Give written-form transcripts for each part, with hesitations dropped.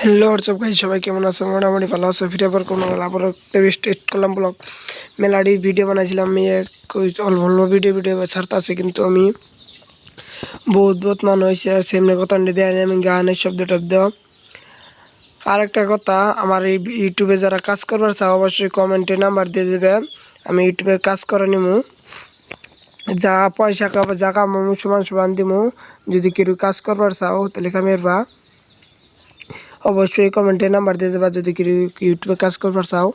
Hello WhatsApp guys, সবাই কেমন আছো? মোটামুটি ভালো আছো। ভিডিও পর কোনো আবার স্টার্ট করলাম ব্লগ। মেলাডি ভিডিও বানাইছিলাম, আমি অল্প অল্প ভিডিও ছাড়তেছি, কিন্তু আমি বহুত মান হয়েছে সেমনি কথা দেয় আমি গানের শব্দ টব্দ। আর একটা কথা, আমার এই ইউটিউবে যারা কাজ করবার চাও অবশ্যই কমেন্টে নাম্বার দিয়ে দেবে, আমি ইউটিউবে কাজ করে নিমু। যা পয়সা যা কামামু সমান দিমু। যদি কেউ কাজ করবার চাও তাহলে কামেরবা, অবশ্যই কমেন্টে নাম্বার দিয়ে যাবা যদি কেউ ইউটিউবে কাজ করবার চাও।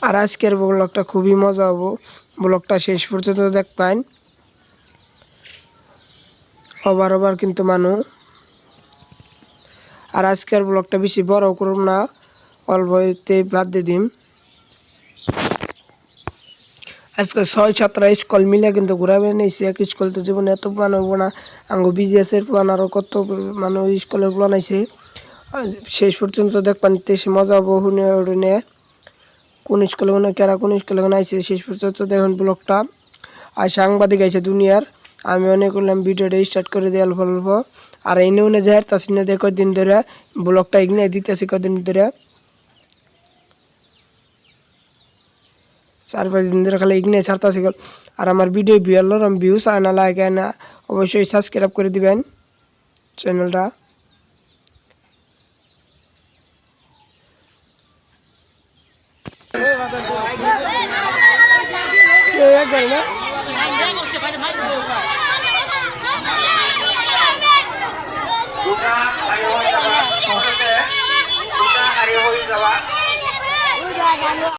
আর আজকের ব্লগটা খুবই মজা হবো, ব্লগটা শেষ পর্যন্ত দেখবেন। ওভার কিন্তু মানুষ। আর আজকের ব্লগটা বেশি বড় করুন না, অল্পতে বাদ দিয়ে দিন। আজকে 6-7টা স্কুল মিলে কিন্তু ঘুরাবে নিয়েছি। এক স্কুল তো জীবনে এত প্ল্যান হবো না, আঙ্গো বিজিএসের প্ল্যান আরও কত মানে স্কুলের প্ল্যান আছে। শেষ পর্যন্ত দেখবেন, সে মজা হবো। হুনে কোন স্কুলে কোন স্কুলে আইছে শেষ পর্যন্ত দেখুন ব্লগটা। আর সাংবাদিক আইছে দুনিয়ার, আমি অনেক করলাম ভিডিওটা স্টার্ট করে দিই অল্প অল্প। আর এই নিউনে যাই তাছি না দেখো দিন ধরে ব্লগটা এগিয়ে দিতেছি, কদিন ধরে 4-5 দিন ধরে খালি এগিয়ে ছাড়তেছি। আর আমার ভিডিও ভিউজ আয় না, লাইক আয় না, অবশ্যই সাবস্ক্রাইব করে দিবেন চ্যানেলটা।